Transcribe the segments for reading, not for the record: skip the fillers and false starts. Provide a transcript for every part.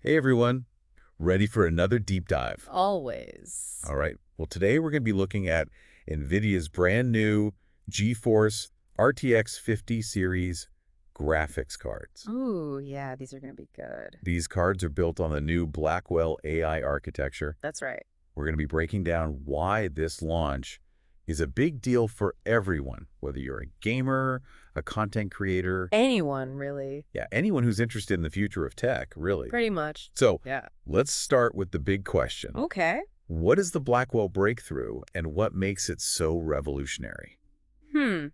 Hey everyone, ready for another deep dive? Always. All right, well today we're going to be looking at NVIDIA's brand new GeForce RTX 50 series graphics cards. Ooh, yeah, these are going to be good. These cards are built on the new Blackwell AI architecture. That's right. We're going to be breaking down why this launch is a big deal for everyone, whether you're a gamer, a content creator, Anyone, really. yeah, anyone who's interested in the future of tech, really. Pretty much. So Yeah. let's start with the big question. Okay. What is the Blackwell breakthrough, and what makes it so revolutionary? Hmm.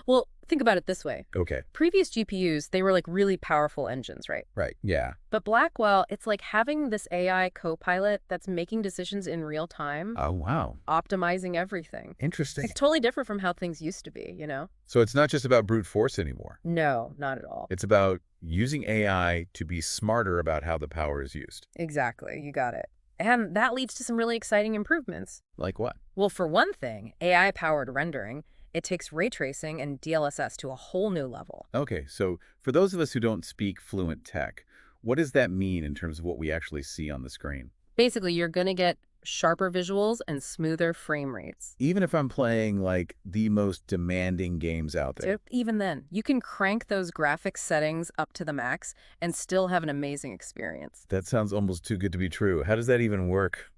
Well, think about it this way. Okay, Previous GPUs, they were like really powerful engines, right? right, yeah. But Blackwell, it's like having this AI co-pilot that's making decisions in real time, Oh, wow. optimizing everything. Interesting. It's totally different from how things used to be, you know? So it's not just about brute force anymore. No, not at all. It's about using AI to be smarter about how the power is used. Exactly. You got it. And that leads to some really exciting improvements. Like what? Well, for one thing, AI-powered rendering, it takes ray tracing and DLSS to a whole new level. Okay, so for those of us who don't speak fluent tech, what does that mean in terms of what we actually see on the screen? Basically, you're going to get sharper visuals and smoother frame rates. Even if I'm playing like the most demanding games out there. So even then, you can crank those graphics settings up to the max and still have an amazing experience. That sounds almost too good to be true. How does that even work?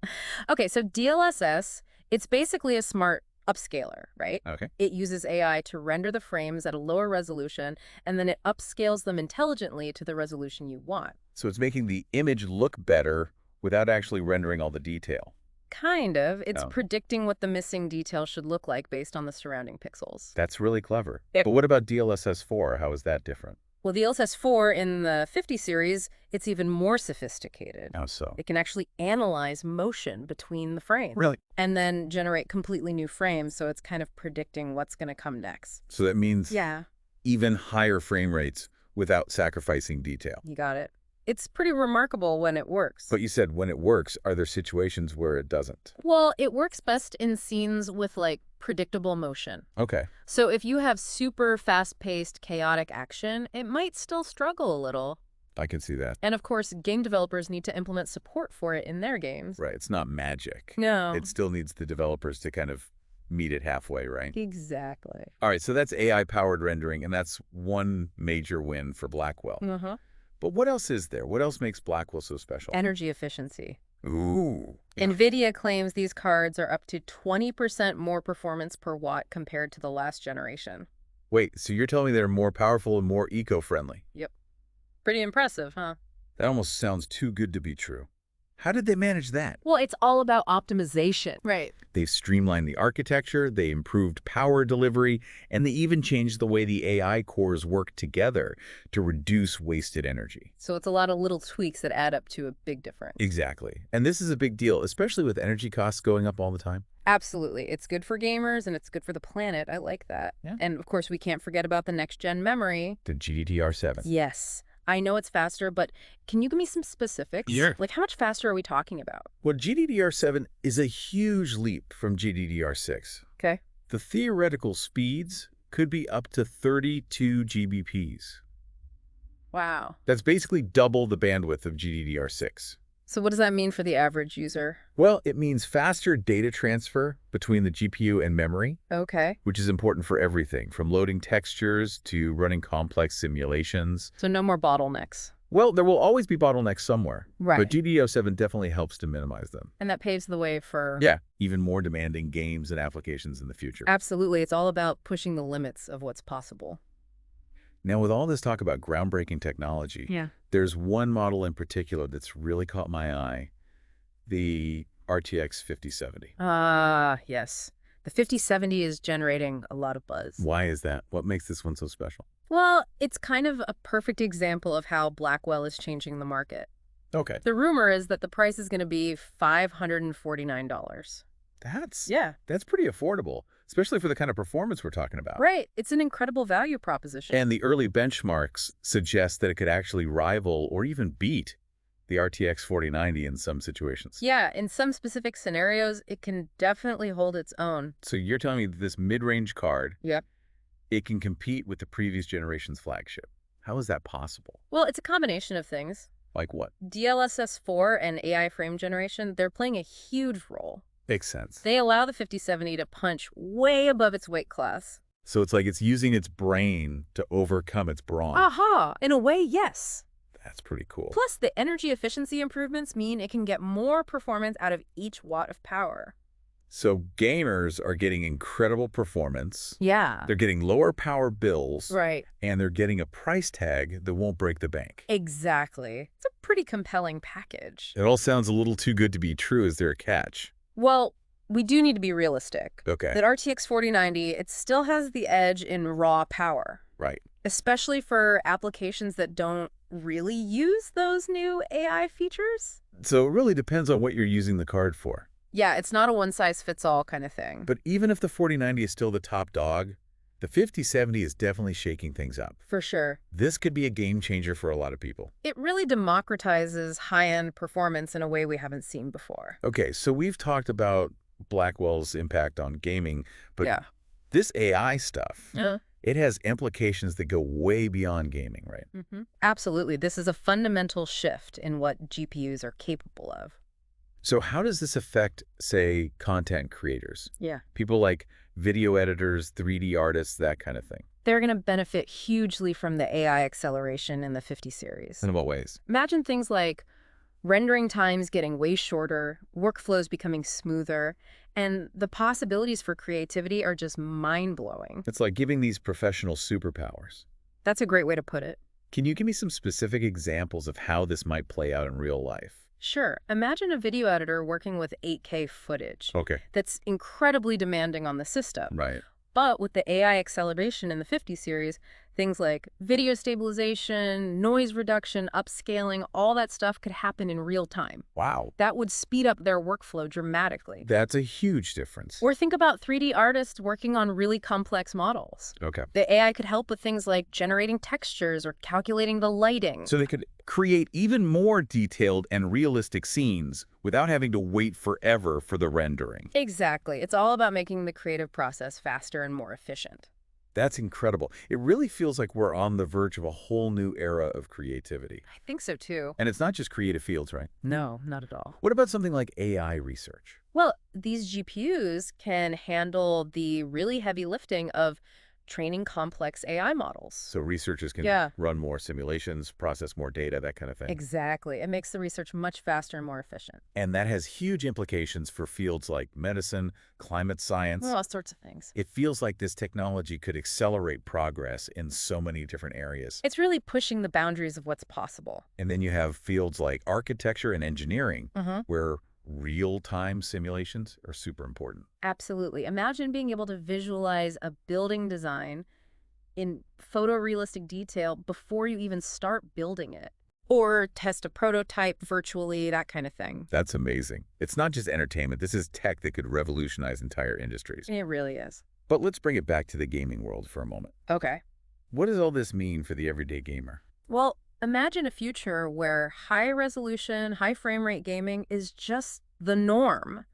Okay, so DLSS, it's basically a smart upscaler, right? Okay. It uses AI to render the frames at a lower resolution, and then it upscales them intelligently to the resolution you want. So it's making the image look better without actually rendering all the detail. Kind of. It's Oh, predicting what the missing detail should look like based on the surrounding pixels. that's really clever. Yep. But what about DLSS 4? How is that different? Well, the LSS 4 in the 50 series, it's even more sophisticated. How so? It can actually analyze motion between the frames Really? and then generate completely new frames, so it's kind of predicting what's going to come next. So that means Yeah, even higher frame rates without sacrificing detail. you got it. It's pretty remarkable when it works. But you said when it works, are there situations where it doesn't? Well, it works best in scenes with like predictable motion. Okay. So if you have super fast-paced, chaotic action, it might still struggle a little. I can see that. And of course, game developers need to implement support for it in their games. Right. It's not magic. No. It still needs the developers to kind of meet it halfway, right? Exactly. All right. So that's AI-powered rendering, and that's one major win for Blackwell. Uh-huh. But what else is there? What else makes Blackwell so special? Energy efficiency. Ooh. NVIDIA claims these cards are up to 20% more performance per watt compared to the last generation. Wait, so you're telling me they're more powerful and more eco-friendly? Yep. Pretty impressive, huh? That almost sounds too good to be true. How did they manage that? Well, it's all about optimization. Right. They've streamlined the architecture, they improved power delivery, and they even changed the way the AI cores work together to reduce wasted energy. So it's a lot of little tweaks that add up to a big difference. Exactly. And this is a big deal, especially with energy costs going up all the time. Absolutely. It's good for gamers and it's good for the planet. I like that. Yeah. And of course, we can't forget about the next-gen memory. The GDDR7. Yes. I know it's faster, but can you give me some specifics? Sure. Like, how much faster are we talking about? Well, GDDR7 is a huge leap from GDDR6. Okay. The theoretical speeds could be up to 32 GBPs. Wow. That's basically double the bandwidth of GDDR6. So what does that mean for the average user? Well, it means faster data transfer between the GPU and memory, Okay. which is important for everything, from loading textures to running complex simulations. So no more bottlenecks. Well, there will always be bottlenecks somewhere, Right. but GDDR7 definitely helps to minimize them. And that paves the way for... Yeah, even more demanding games and applications in the future. Absolutely. It's all about pushing the limits of what's possible. Now, with all this talk about groundbreaking technology, Yeah. there's one model in particular that's really caught my eye, the RTX 5070. Ah, yes. The 5070 is generating a lot of buzz. Why is that? What makes this one so special? Well, it's kind of a perfect example of how Blackwell is changing the market. Okay. The rumor is that the price is going to be $549. Yeah. That's pretty affordable, especially for the kind of performance we're talking about. Right. It's an incredible value proposition. And the early benchmarks suggest that it could actually rival or even beat the RTX 4090 in some situations. Yeah, in some specific scenarios, it can definitely hold its own. So you're telling me that this mid-range card, Yep. it can compete with the previous generation's flagship. How is that possible? Well, it's a combination of things. Like what? DLSS 4 and AI frame generation, they're playing a huge role. Makes sense. They allow the 5070 to punch way above its weight class. So it's like it's using its brain to overcome its brawn. Aha! In a way, yes. That's pretty cool. Plus, the energy efficiency improvements mean it can get more performance out of each watt of power. So gamers are getting incredible performance. Yeah. They're getting lower power bills. Right. And they're getting a price tag that won't break the bank. Exactly. It's a pretty compelling package. It all sounds a little too good to be true. Is there a catch? Well, we do need to be realistic. Okay. That RTX 4090, it still has the edge in raw power. Right. Especially for applications that don't really use those new AI features. So it really depends on what you're using the card for. Yeah, it's not a one-size-fits-all kind of thing. But even if the 4090 is still the top dog, the 5070 is definitely shaking things up. For sure. This could be a game changer for a lot of people. It really democratizes high-end performance in a way we haven't seen before. Okay, so we've talked about Blackwell's impact on gaming, but Yeah. this AI stuff, Yeah. it has implications that go way beyond gaming, right? Absolutely. This is a fundamental shift in what GPUs are capable of. So how does this affect, say, content creators? Yeah. People like video editors, 3D artists, that kind of thing. They're going to benefit hugely from the AI acceleration in the 50 series. In what ways? Imagine things like rendering times getting way shorter, workflows becoming smoother, and the possibilities for creativity are just mind-blowing. It's like giving these professional superpowers. That's a great way to put it. Can you give me some specific examples of how this might play out in real life? Sure. Imagine a video editor working with 8K footage. Okay. That's incredibly demanding on the system. Right. But with the AI acceleration in the 50 series, things like video stabilization, noise reduction, upscaling, all that stuff could happen in real time. Wow. That would speed up their workflow dramatically. That's a huge difference. Or think about 3D artists working on really complex models. Okay. The AI could help with things like generating textures or calculating the lighting. So they could create even more detailed and realistic scenes without having to wait forever for the rendering. Exactly. It's all about making the creative process faster and more efficient. That's incredible. It really feels like we're on the verge of a whole new era of creativity. I think so too. And it's not just creative fields, right? No, not at all. What about something like AI research? Well, these GPUs can handle the really heavy lifting of training complex AI models. So researchers can run more simulations, process more data, that kind of thing. Exactly. It makes the research much faster and more efficient. And that has huge implications for fields like medicine, climate science. All sorts of things. It feels like this technology could accelerate progress in so many different areas. It's really pushing the boundaries of what's possible. And then you have fields like architecture and engineering, where real-time simulations are super important. Absolutely. Imagine being able to visualize a building design in photorealistic detail before you even start building it. Or test a prototype virtually, that kind of thing. That's amazing. It's not just entertainment. This is tech that could revolutionize entire industries. It really is. But let's bring it back to the gaming world for a moment. Okay. What does all this mean for the everyday gamer? Well, imagine a future where high-resolution, high-frame-rate gaming is just the norm,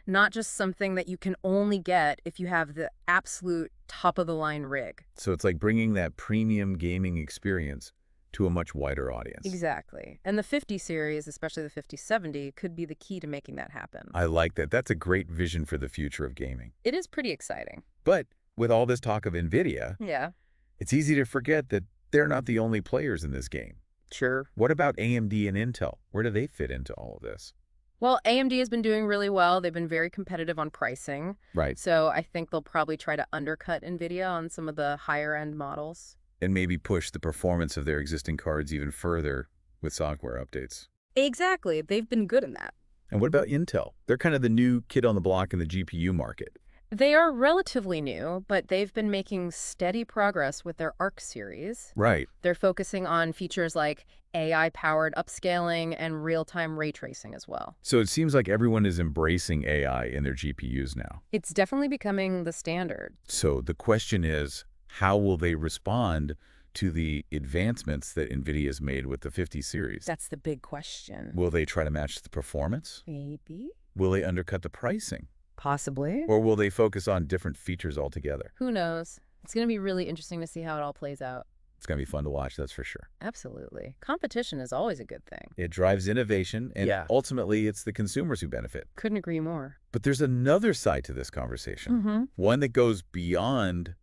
not just something that you can only get if you have the absolute top-of-the-line rig. So it's like bringing that premium gaming experience to a much wider audience. Exactly. And the 50 series, especially the 5070, could be the key to making that happen. I like that. That's a great vision for the future of gaming. It is pretty exciting. But with all this talk of NVIDIA, Yeah. it's easy to forget that they're not the only players in this game. Sure. What about AMD and Intel? Where do they fit into all of this? Well, AMD has been doing really well. They've been very competitive on pricing. Right. So I think they'll probably try to undercut NVIDIA on some of the higher-end models. And maybe push the performance of their existing cards even further with software updates. Exactly. They've been good in that. And what about Intel? They're kind of the new kid on the block in the GPU market. They are relatively new, but they've been making steady progress with their Arc series. Right. They're focusing on features like AI-powered upscaling and real-time ray tracing as well. So it seems like everyone is embracing AI in their GPUs now. It's definitely becoming the standard. So the question is, how will they respond to the advancements that NVIDIA has made with the 50 series? That's the big question. Will they try to match the performance? Maybe. Will they undercut the pricing? Possibly. Or will they focus on different features altogether? Who knows? It's going to be really interesting to see how it all plays out. It's going to be fun to watch, that's for sure. Absolutely. Competition is always a good thing. It drives innovation, and Yeah. ultimately it's the consumers who benefit. Couldn't agree more. But there's another side to this conversation, one that goes beyond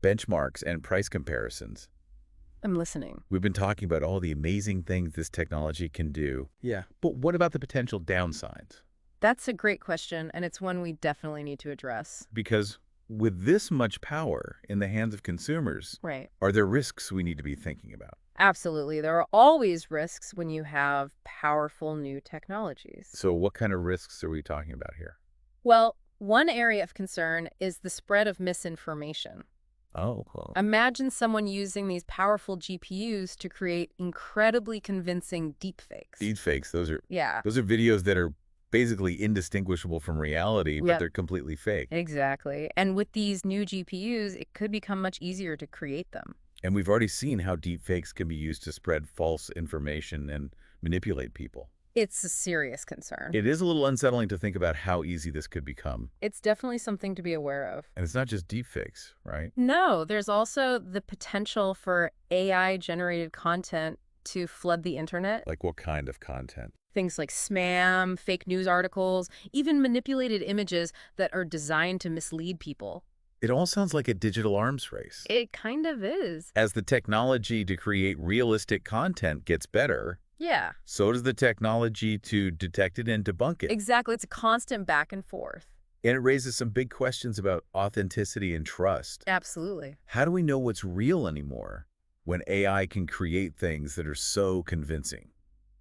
benchmarks and price comparisons. I'm listening. We've been talking about all the amazing things this technology can do. Yeah. But what about the potential downsides? That's a great question, and it's one we definitely need to address. Because with this much power in the hands of consumers, Right. are there risks we need to be thinking about? Absolutely. There are always risks when you have powerful new technologies. So what kind of risks are we talking about here? Well, one area of concern is the spread of misinformation. Oh, well, Imagine someone using these powerful GPUs to create incredibly convincing deepfakes. deepfakes, Yeah, those are videos that are basically indistinguishable from reality, but Yep. they're completely fake. exactly. And with these new GPUs, it could become much easier to create them. And we've already seen how deepfakes can be used to spread false information and manipulate people. It's a serious concern. It is a little unsettling to think about how easy this could become. It's definitely something to be aware of. And it's not just deepfakes, right? No, there's also the potential for AI-generated content to flood the internet. Like what kind of content? Things like spam, fake news articles, even manipulated images that are designed to mislead people. It all sounds like a digital arms race. It kind of is. As the technology to create realistic content gets better, Yeah, so does the technology to detect it and debunk it. exactly. It's a constant back and forth. And it raises some big questions about authenticity and trust. Absolutely. How do we know what's real anymore when AI can create things that are so convincing?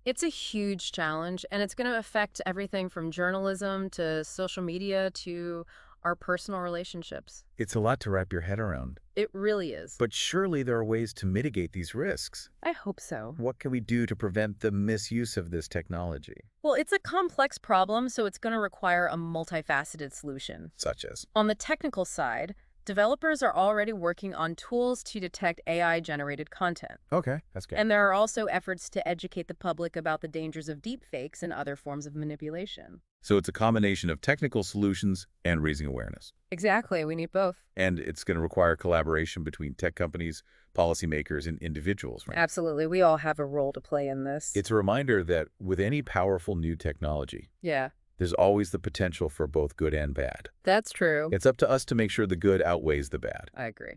It's a huge challenge, and it's going to affect everything from journalism to social media to our personal relationships. It's a lot to wrap your head around. It really is. But surely there are ways to mitigate these risks. I hope so. What can we do to prevent the misuse of this technology? Well, it's a complex problem, so it's going to require a multifaceted solution. Such as? On the technical side, developers are already working on tools to detect AI-generated content. Okay, that's good. And there are also efforts to educate the public about the dangers of deepfakes and other forms of manipulation. So it's a combination of technical solutions and raising awareness. Exactly. We need both. And it's going to require collaboration between tech companies, policymakers, and individuals, right? Absolutely. We all have a role to play in this. It's a reminder that with any powerful new technology, Yeah, there's always the potential for both good and bad. that's true. It's up to us to make sure the good outweighs the bad. I agree.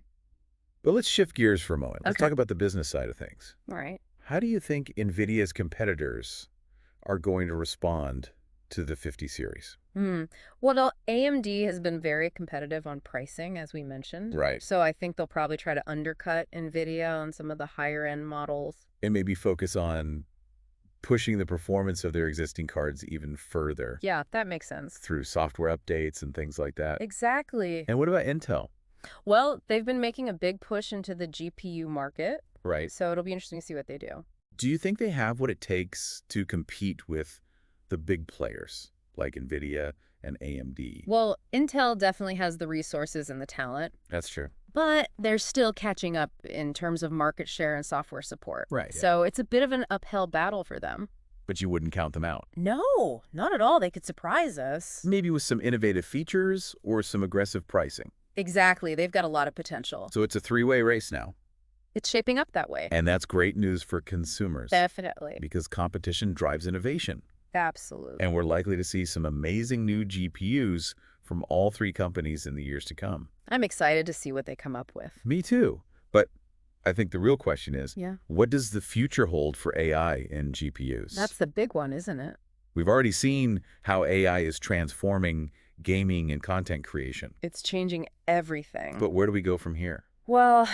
But let's shift gears for a moment. Let's Okay. talk about the business side of things. All right. How do you think NVIDIA's competitors are going to respond to the 50 series? Well, AMD has been very competitive on pricing, as we mentioned. Right. So I think they'll probably try to undercut NVIDIA on some of the higher-end models. And maybe focus on pushing the performance of their existing cards even further Yeah, that makes sense. through software updates and things like that. Exactly. And what about Intel? Well, they've been making a big push into the GPU market, Right. so it'll be interesting to see what they do. Do you think they have what it takes to compete with the big players like NVIDIA and AMD? Well, Intel definitely has the resources and the talent, That's true. but they're still catching up in terms of market share and software support. Right, yeah. So it's a bit of an uphill battle for them. But you wouldn't count them out. No, not at all. They could surprise us. Maybe with some innovative features or some aggressive pricing. Exactly. They've got a lot of potential. So it's a three-way race now. It's shaping up that way. And that's great news for consumers. Definitely. Because competition drives innovation. Absolutely. And we're likely to see some amazing new GPUs from all three companies in the years to come. I'm excited to see what they come up with. Me too. But I think the real question is, Yeah. what does the future hold for AI and GPUs? That's the big one, isn't it? We've already seen how AI is transforming gaming and content creation. It's changing everything. But where do we go from here? Well,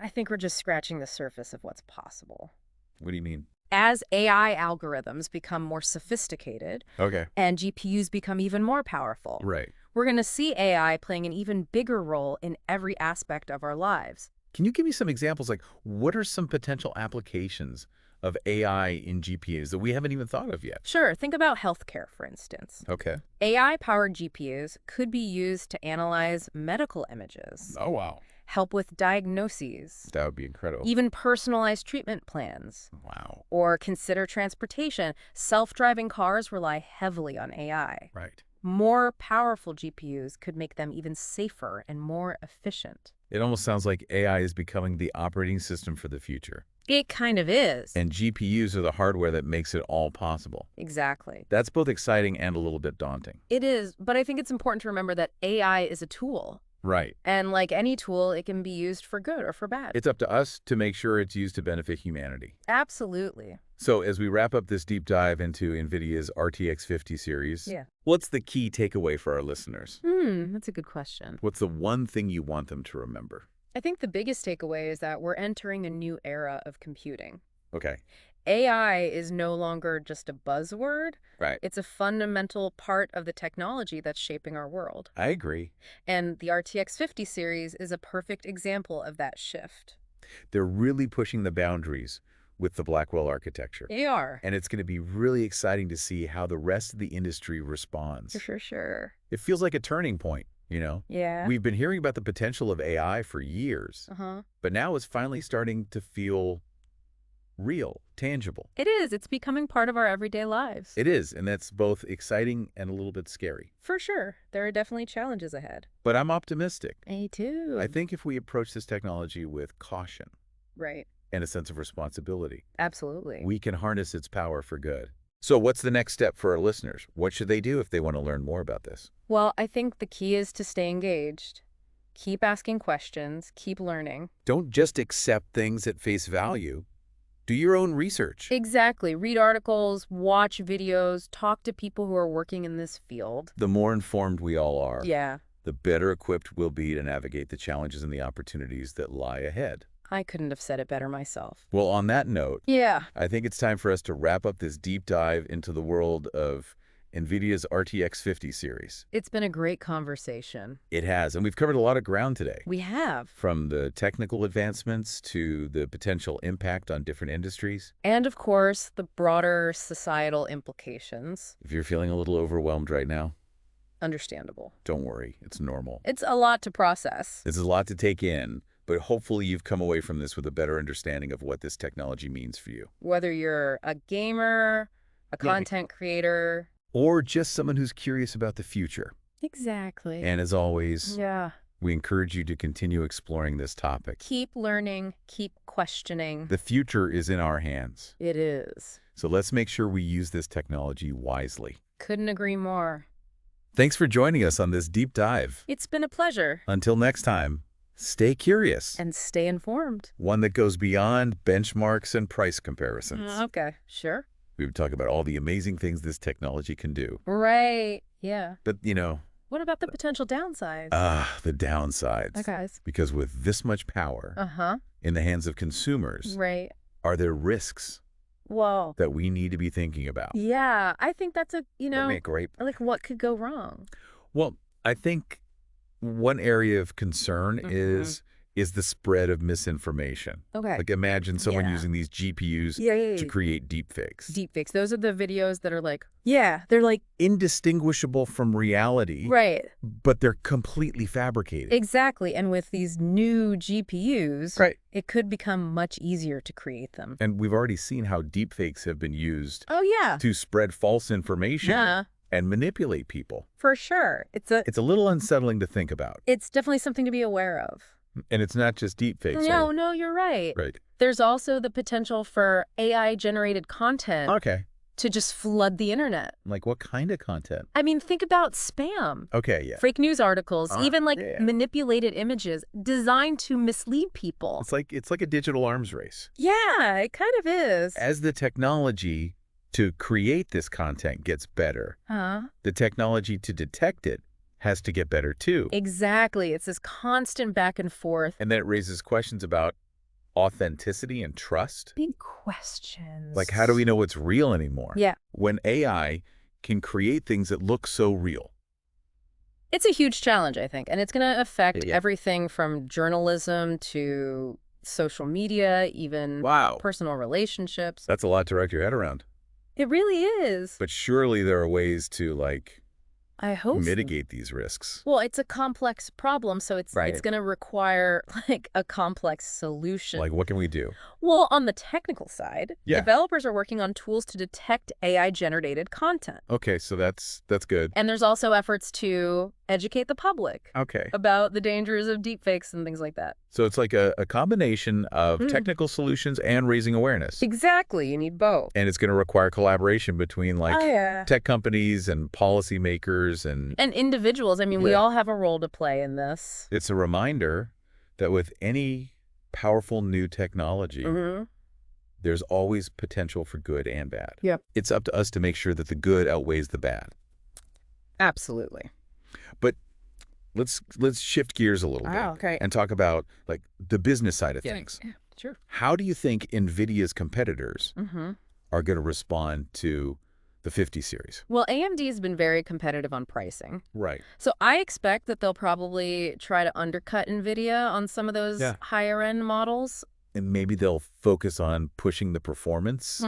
I think we're just scratching the surface of what's possible. What do you mean? As AI algorithms become more sophisticated Okay. and GPUs become even more powerful, Right. we're going to see AI playing an even bigger role in every aspect of our lives. Can you give me some examples? Like, what are some potential applications of AI in GPUs that we haven't even thought of yet? Sure, think about healthcare, for instance. Okay. AI-powered GPUs could be used to analyze medical images, Oh, wow. help with diagnoses, That would be incredible. even personalize treatment plans, Wow. or consider transportation. Self-driving cars rely heavily on AI. Right. More powerful GPUs could make them even safer and more efficient. It almost sounds like AI is becoming the operating system for the future. It kind of is. And GPUs are the hardware that makes it all possible. Exactly. That's both exciting and a little bit daunting. It is, but I think it's important to remember that AI is a tool. Right. And like any tool, it can be used for good or for bad. It's up to us to make sure it's used to benefit humanity. Absolutely. So as we wrap up this deep dive into NVIDIA's RTX 50 series, Yeah. what's the key takeaway for our listeners? That's a good question. What's the one thing you want them to remember? I think the biggest takeaway is that we're entering a new era of computing. Okay. AI is no longer just a buzzword. Right. It's a fundamental part of the technology that's shaping our world. I agree. And the RTX 50 series is a perfect example of that shift. They're really pushing the boundaries with the Blackwell architecture. They are. And it's going to be really exciting to see how the rest of the industry responds. For sure. It feels like a turning point, you know? Yeah. We've been hearing about the potential of AI for years, but now it's finally starting to feel real, tangible. It is. It's becoming part of our everyday lives. It is, and that's both exciting and a little bit scary. For sure. There are definitely challenges ahead. But I'm optimistic. Me too. I think if we approach this technology with caution Right. and a sense of responsibility, Absolutely. we can harness its power for good. So what's the next step for our listeners? What should they do if they want to learn more about this? Well, I think the key is to stay engaged. Keep asking questions. Keep learning. Don't just accept things at face value. Do your own research. Exactly. Read articles, watch videos, talk to people who are working in this field. The more informed we all are, Yeah. the better equipped we'll be to navigate the challenges and the opportunities that lie ahead. I couldn't have said it better myself. Well, on that note, Yeah. I think it's time for us to wrap up this deep dive into the world of NVIDIA's RTX 50 series. It's been a great conversation. It has, and we've covered a lot of ground today. We have. From the technical advancements to the potential impact on different industries. And of course, the broader societal implications. If you're feeling a little overwhelmed right now, Understandable. don't worry, it's normal. It's a lot to process. This is a lot to take in, but hopefully you've come away from this with a better understanding of what this technology means for you. Whether you're a gamer, a content creator. Or just someone who's curious about the future. Exactly. And as always, Yeah. we encourage you to continue exploring this topic. Keep learning, keep questioning. The future is in our hands. It is. So let's make sure we use this technology wisely. Couldn't agree more. Thanks for joining us on this deep dive. It's been a pleasure. Until next time, stay curious. And stay informed. One that goes beyond benchmarks and price comparisons. Okay, sure. We would talk about all the amazing things this technology can do. Right, yeah. But, you know, What about the potential downsides? the downsides. Okay. Because with this much power in the hands of consumers, Right. are there risks Whoa. that we need to be thinking about? Yeah, I think that's That'd make great. like what could go wrong? Well, I think one area of concern is the spread of misinformation. Okay. Like imagine someone Yeah. using these GPUs Yeah. to create deepfakes. Deepfakes. Those are the videos that are like, yeah, they're like, Indistinguishable from reality, right. but they're completely fabricated. Exactly. And with these new GPUs, Right. it could become much easier to create them. And we've already seen how deepfakes have been used Oh, yeah. to spread false information Yeah, and manipulate people. for sure. It's It's a little unsettling to think about. definitely something to be aware of. And it's not just deepfakes. No, you're right. Right. There's also the potential for AI-generated content Okay. to just flood the internet. Like what kind of content? I mean, think about spam. Okay, yeah. Fake news articles, even like yeah. manipulated images designed to mislead people. It's like a digital arms race. Yeah, it kind of is. As the technology to create this content gets better, the technology to detect it has to get better too. Exactly. It's this constant back and forth. And then it raises questions about authenticity and trust. Big questions. Like, how do we know what's real anymore? Yeah. When AI can create things that look so real. It's a huge challenge, I think, and it's going to affect Yeah. everything from journalism to social media, even Wow. personal relationships. That's a lot to wrap your head around. It really is. But surely there are ways to, like, I hope so. mitigate these risks. Well, it's a complex problem, so it's Right. going to require like a complex solution. Like, what can we do? Well, on the technical side, Yeah. developers are working on tools to detect AI-generated content. Okay, so that's good. And there's also efforts to educate the public Okay. about the dangers of deepfakes and things like that. So it's like a combination of technical solutions and raising awareness. Exactly. You need both. And it's going to require collaboration between tech companies and policymakers and individuals. I mean, we all have a role to play in this. it's a reminder that with any powerful new technology, there's always potential for good and bad. Yep. It's up to us to make sure that the good outweighs the bad. Absolutely. But let's shift gears a little bit Okay. and talk about like the business side of things. Yeah, sure. How do you think NVIDIA's competitors are going to respond to the 50 series? Well, AMD has been very competitive on pricing. Right. So I expect that they'll probably try to undercut NVIDIA on some of those higher-end models. And maybe they'll focus on pushing the performance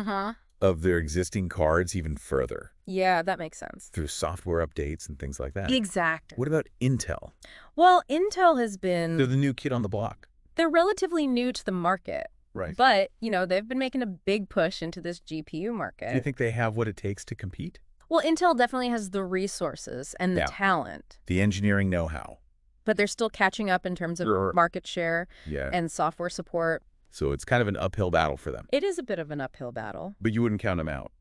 of their existing cards even further. Yeah, that makes sense. Through software updates and things like that. Exactly. What about Intel? Well, Intel has been... They're the new kid on the block. They're relatively new to the market. Right. But, you know, they've been making a big push into this GPU market. Do you think they have what it takes to compete? Well, Intel definitely has the resources and the talent. The engineering know-how. But they're still catching up in terms of market share and software support. So it's kind of an uphill battle for them. It is a bit of an uphill battle. But you wouldn't count them out?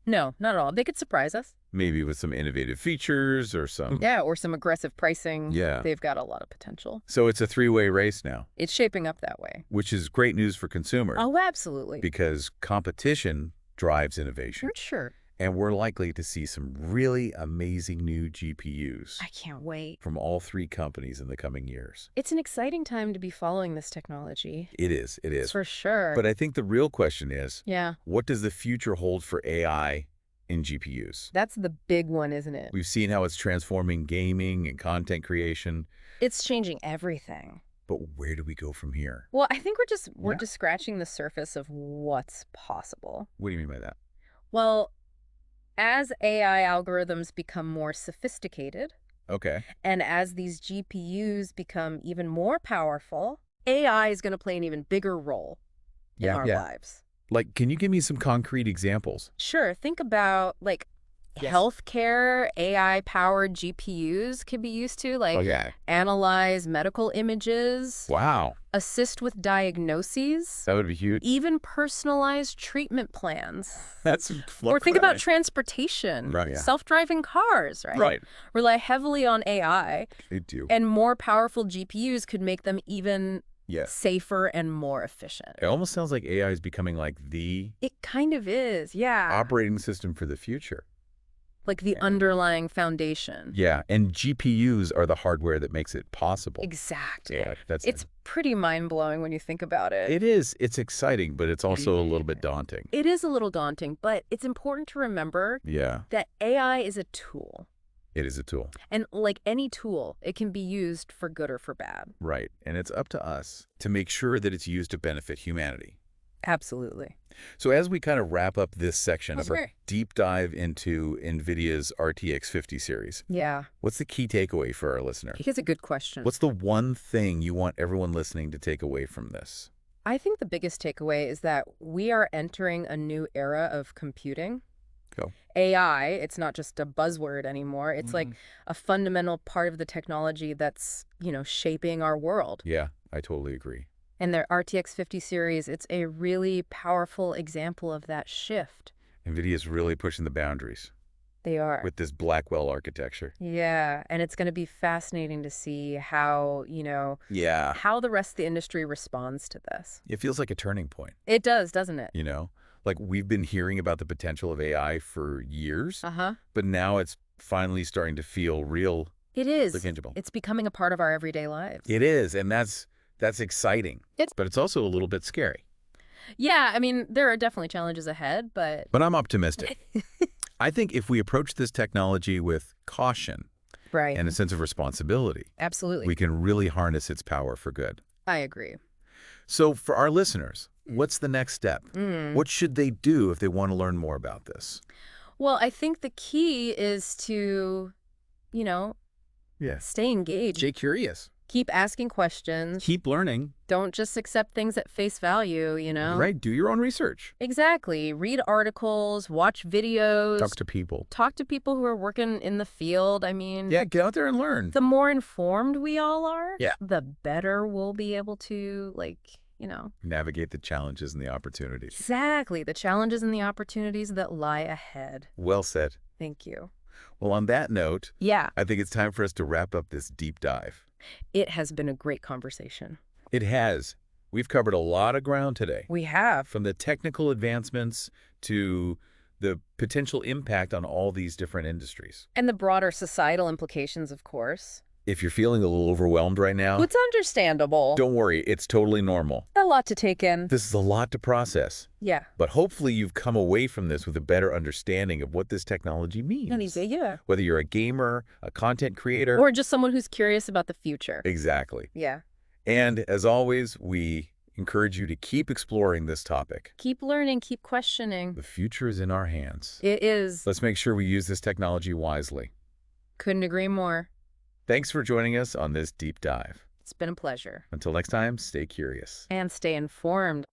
No, not at all. They could surprise us. Maybe with some innovative features or some... Yeah, or some aggressive pricing. Yeah. They've got a lot of potential. So it's a three-way race now. It's shaping up that way. Which is great news for consumers. Oh, absolutely. Because competition drives innovation. Sure. And we're likely to see some really amazing new GPUs. I can't wait. From all three companies in the coming years. It's an exciting time to be following this technology. It is. It is. For sure. But I think the real question is, yeah, what does the future hold for AI in GPUs? That's the big one, isn't it? We've seen how it's transforming gaming and content creation. It's changing everything. But where do we go from here? Well, I think we're just scratching the surface of what's possible. What do you mean by that? Well, as AI algorithms become more sophisticated, and as these GPUs become even more powerful, AI is going to play an even bigger role in our lives. Like, can you give me some concrete examples? Sure. Think about, like, healthcare AI-powered GPUs could be used to, like, analyze medical images. Wow. Assist with diagnoses. That would be huge. Even personalized treatment plans. That's Or think about transportation. Right. Yeah. Self-driving cars, right? Right. Rely heavily on AI. They do. And more powerful GPUs could make them even safer and more efficient. It almost sounds like AI is becoming like the... It kind of is, yeah. Operating system for the future. Like the underlying foundation. Yeah, and GPUs are the hardware that makes it possible. Exactly. Yeah, it's pretty mind-blowing when you think about it. It is. It's exciting, but it's also a little bit daunting. It is a little daunting, but it's important to remember that AI is a tool. It is a tool. And like any tool, it can be used for good or for bad. Right, and it's up to us to make sure that it's used to benefit humanity. Absolutely. So as we kind of wrap up this section of our deep dive into NVIDIA's RTX 50 series, what's the key takeaway for our listener? Here's a good question. What's the one thing you want everyone listening to take away from this? I think the biggest takeaway is that we are entering a new era of computing. AI, it's not just a buzzword anymore. It's like a fundamental part of the technology that's, you know, shaping our world. Yeah, I totally agree. And their RTX 50 series, it's a really powerful example of that shift. NVIDIA is really pushing the boundaries. They are. With this Blackwell architecture. Yeah, and it's going to be fascinating to see how, you know, how the rest of the industry responds to this. It feels like a turning point. It does, doesn't it? You know, like we've been hearing about the potential of AI for years, but now it's finally starting to feel real. It is. Tangible. It's becoming a part of our everyday lives. It is, and that's exciting, but it's also a little bit scary. Yeah, I mean, there are definitely challenges ahead, but... But I'm optimistic. I think if we approach this technology with caution and a sense of responsibility, absolutely, we can really harness its power for good. I agree. So for our listeners, what's the next step? What should they do if they want to learn more about this? Well, I think the key is to, you know, stay engaged. Stay curious. Keep asking questions. Keep learning. Don't just accept things at face value, you know? Right, do your own research. Exactly. Read articles, watch videos. Talk to people. Talk to people who are working in the field. I mean, Yeah, get out there and learn. the more informed we all are, Yeah. the better we'll be able to, Navigate the challenges and the opportunities. exactly, the challenges and the opportunities that lie ahead. Well said. Thank you. Well, on that note, Yeah, I think it's time for us to wrap up this deep dive. it has been a great conversation. It has. We've covered a lot of ground today. We have. From the technical advancements to the potential impact on all these different industries. And the broader societal implications, of course. If you're feeling a little overwhelmed right now, It's understandable. don't worry, it's totally normal. A lot to take in. This is a lot to process. Yeah. But hopefully you've come away from this with a better understanding of what this technology means. Yeah. Whether you're a gamer, a content creator. Or just someone who's curious about the future. Exactly. Yeah. And as always, we encourage you to keep exploring this topic. Keep learning, keep questioning. The future is in our hands. It is. Let's make sure we use this technology wisely. Couldn't agree more. Thanks for joining us on this deep dive. It's been a pleasure. Until next time, stay curious. And stay informed.